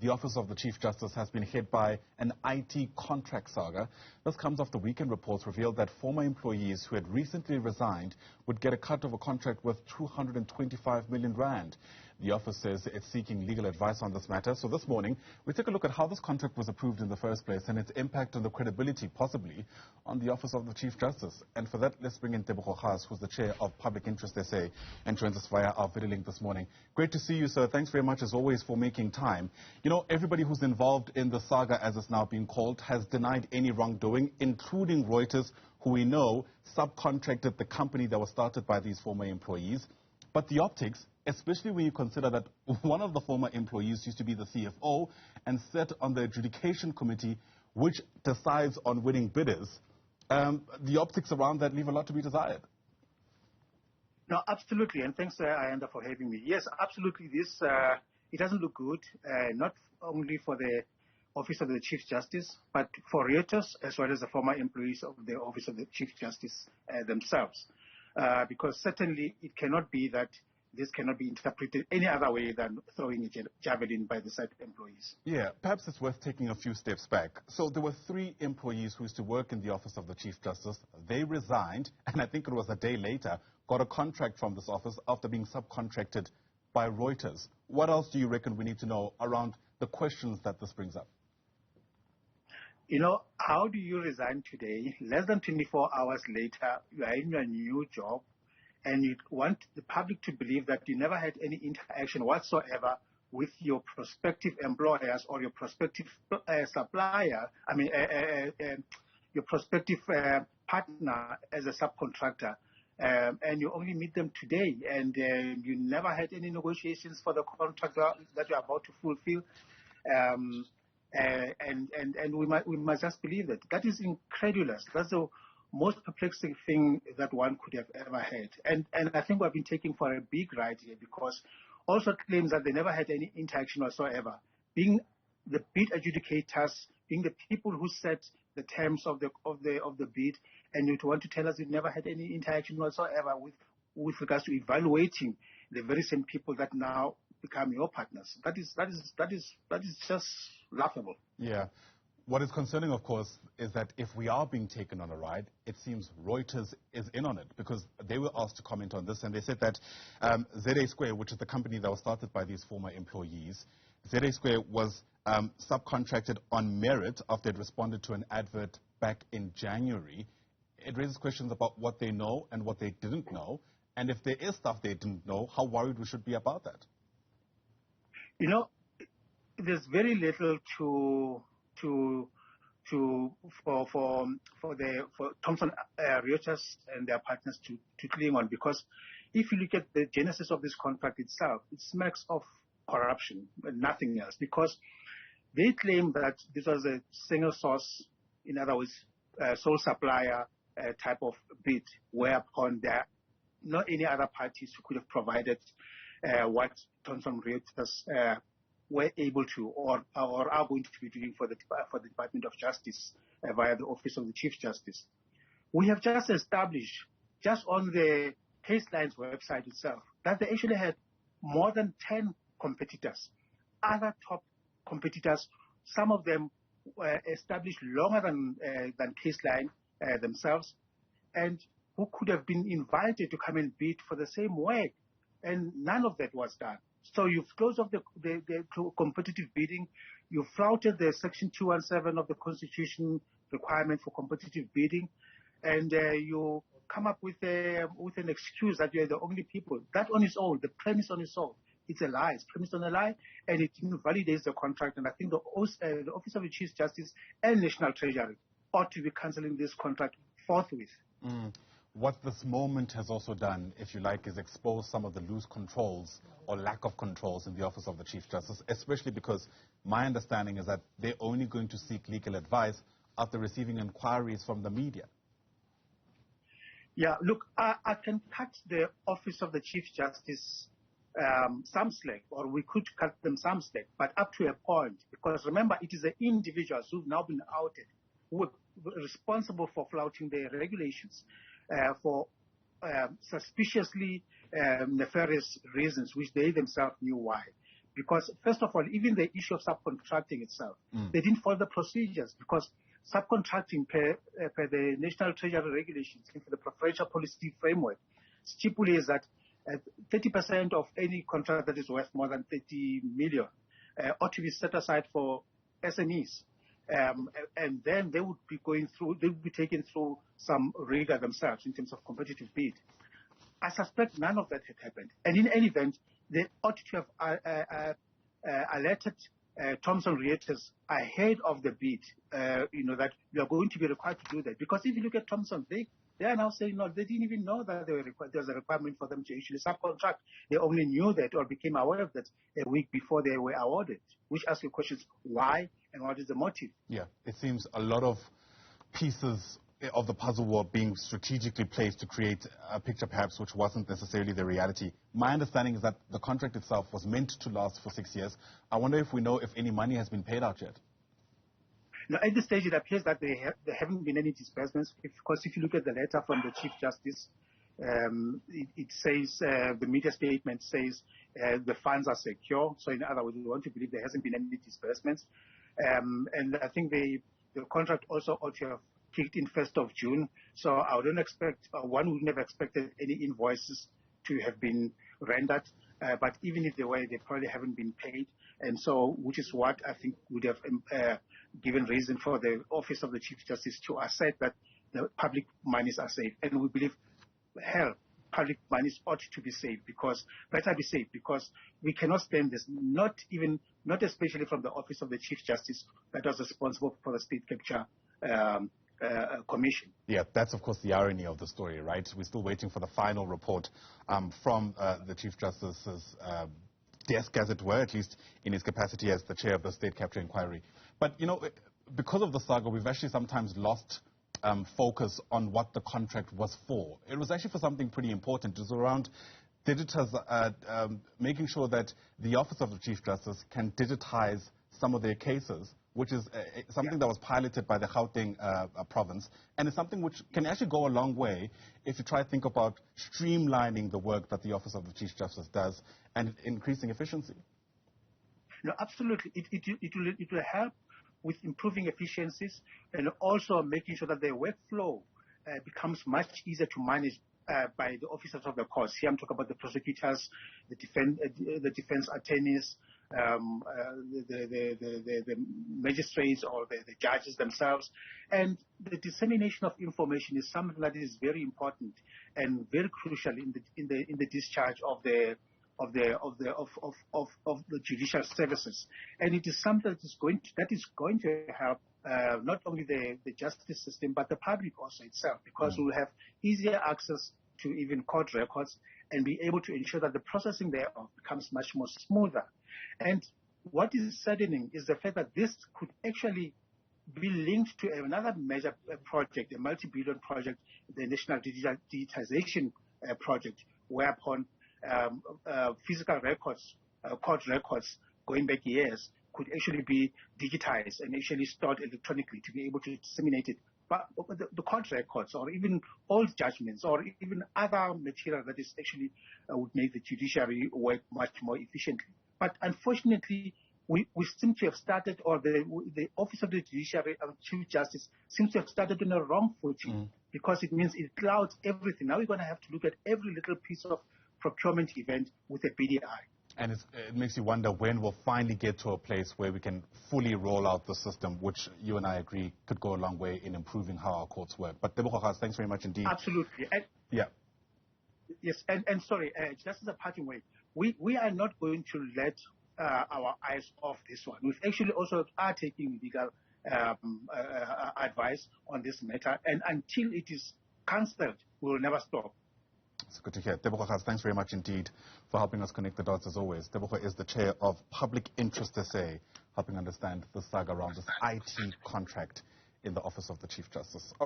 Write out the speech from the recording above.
The Office of the Chief Justice has been hit by an IT contract saga. This comes after weekend reports revealed that former employees who had recently resigned would get a cut of a contract worth 225 million rand. The office says it's seeking legal advice on this matter. So this morning, we take a look at how this contract was approved in the first place and its impact on the credibility, possibly, on the Office of the Chief Justice. And for that, let's bring in Tebogo Khaas, who's the chair of Public Interest SA, and joins us via our video link this morning. Great to see you, sir. Thanks very much, as always, for making time. You know, everybody who's involved in the saga, as it's now being called, has denied any wrongdoing, including Reuters, who we know subcontracted the company that was started by these former employees. But the optics, especially when you consider that one of the former employees used to be the CFO and sat on the adjudication committee, which decides on winning bidders, the optics around that leave a lot to be desired. No, absolutely, and thanks, Ayanda, for having me. Yes, absolutely, this, it doesn't look good, not only for the Office of the Chief Justice, but for Reuters, as well as the former employees of the Office of the Chief Justice themselves. Because certainly it cannot be that this cannot be interpreted any other way than throwing a javelin by the said employees. Yeah, perhaps it's worth taking a few steps back. So there were 3 employees who used to work in the Office of the Chief Justice. They resigned, and I think it was a day later, got a contract from this office after being subcontracted by Reuters. What else do you reckon we need to know around the questions that this brings up? You know, how do you resign today? Less than 24 hours later, you are in your new job, and you want the public to believe that you never had any interaction whatsoever with your prospective employers or your prospective supplier, your prospective partner as a subcontractor. And you only meet them today, and you never had any negotiations for the contract that you're about to fulfill. And we must just believe that. That is incredulous. That's the most perplexing thing that one could have ever had. And I think we've been taking for a big ride here, because also claims that they never had any interaction whatsoever. Being the bid adjudicators, being the people who set the terms of the bid, and you want to tell us you never had any interaction whatsoever with regards to evaluating the very same people that now become your partners. That is just laughable. Yeah. What is concerning, of course, is that if we are being taken on a ride, it seems Reuters is in on it, because they were asked to comment on this, and they said that ZA Square, which is the company that was started by these former employees, ZA Square was subcontracted on merit after it responded to an advert back in January. It raises questions about what they know and what they didn't know, and if there is stuff they didn't know, how worried we should be about that. You know, there's very little for Thomson Reuters and their partners to cling on, because if you look at the genesis of this contract itself, it smacks of corruption and nothing else, because they claim that this was a single source, in other words, sole supplier type of bid, whereupon there are not any other parties who could have provided what Thomson Reuters were able to or are going to be doing for the Department of Justice via the Office of the Chief Justice. We have just established, just on the Caseline's website itself, that they actually had more than 10 competitors, other top competitors. Some of them were established longer than Caseline themselves, and who could have been invited to come and bid for the same work, and none of that was done. So you've closed off the competitive bidding. You flouted the Section 217 of the Constitution requirement for competitive bidding, and you come up with an excuse that you're the only people. That on its own, the premise on its own, it's a lie. It's premised on a lie, and it invalidates the contract. And I think the Office of the Chief Justice and National Treasury ought to be cancelling this contract forthwith. What this moment has also done, if you like, is expose some of the loose controls or lack of controls in the Office of the Chief Justice, especially because my understanding is that they're only going to seek legal advice after receiving inquiries from the media. Yeah, look, I can cut the Office of the Chief Justice some slack, or we could cut them some slack, but up to a point, because remember, it is the individuals who've now been outed who are responsible for flouting the regulations for suspiciously nefarious reasons, which they themselves knew why. because, first of all, even the issue of subcontracting itself, they didn't follow the procedures, because subcontracting per the National Treasury regulations and for the preferential policy framework stipulates that 30% of any contract that is worth more than 30 million ought to be set aside for SMEs. And then they would be taken through some rigor themselves in terms of competitive bid. I suspect none of that had happened. And in any event, they ought to have alerted Thomson Reuters ahead of the bid, that you are going to be required to do that. Because if you look at Thomson, they are now saying, no, they didn't even know that there was a requirement for them to actually subcontract. They only knew that or became aware of that a week before they were awarded, which asks you questions, why and what is the motive? Yeah, it seems a lot of pieces of the puzzle were being strategically placed to create a picture perhaps which wasn't necessarily the reality. My understanding is that the contract itself was meant to last for 6 years. I wonder if we know if any money has been paid out yet. Now, at this stage, it appears that there haven't been any disbursements, because if you look at the letter from the Chief Justice, it says, the media statement says the funds are secure. So in other words, we want to believe there hasn't been any disbursements. And I think the contract also ought to have kicked in 1st of June. So I don't expect, one would never expected any invoices to have been rendered. But even if they were, they probably haven't been paid. And so, which is what I think would have given reason for the Office of the Chief Justice to assert that the public monies are safe. And we believe, public monies ought to be safe, better be safe, because we cannot stand this, not especially from the Office of the Chief Justice that was responsible for the state capture commission. Yeah, that's of course the irony of the story, right? We're still waiting for the final report from the Chief Justice's desk, as it were, at least in his capacity as the chair of the state capture inquiry. But, because of the saga, we've actually sometimes lost focus on what the contract was for. It was actually for something pretty important. It was around making sure that the Office of the Chief Justice can digitize some of their cases, which is something that was piloted by the Gauteng province, and it's something which can actually go a long way if you try to think about streamlining the work that the Office of the Chief Justice does and increasing efficiency. No, absolutely. It will help with improving efficiencies and also making sure that the workflow becomes much easier to manage by the officers of the courts. Here I'm talking about the prosecutors, the defense attorneys, the magistrates or the judges themselves. And the dissemination of information is something that is very important and very crucial in the discharge of the judicial services. And it is something that is going to help not only the justice system but the public also itself, because we will have easier access to even court records and be able to ensure that the processing thereof becomes much more smoother. And what is saddening is the fact that this could actually be linked to another major project, a multi-billion project, the National Digitization Project, whereupon physical records, court records going back years, could actually be digitized and actually stored electronically to be able to disseminate it. But the court records, or even old judgments, or even other material that is actually would make the judiciary work much more efficiently. But unfortunately, we seem to have started, or the Office of the Judiciary and Chief Justice seems to have started on a wrong footing, because it means it clouds everything. Now we're going to have to look at every little piece of procurement event with a beady eye. And it makes you wonder when we'll finally get to a place where we can fully roll out the system, which you and I agree could go a long way in improving how our courts work. But Tebogo Khaas, thanks very much indeed. Absolutely. Yeah. Yes, and sorry, just as a parting way, we are not going to let our eyes off this one. We actually also are taking legal advice on this matter, and until it is cancelled, we will never stop. It's good to hear. Tebogo Khaas, thanks very much indeed for helping us connect the dots as always. Tebogo is the chair of Public Interest SA, helping understand the saga around this IT contract in the Office of the Chief Justice.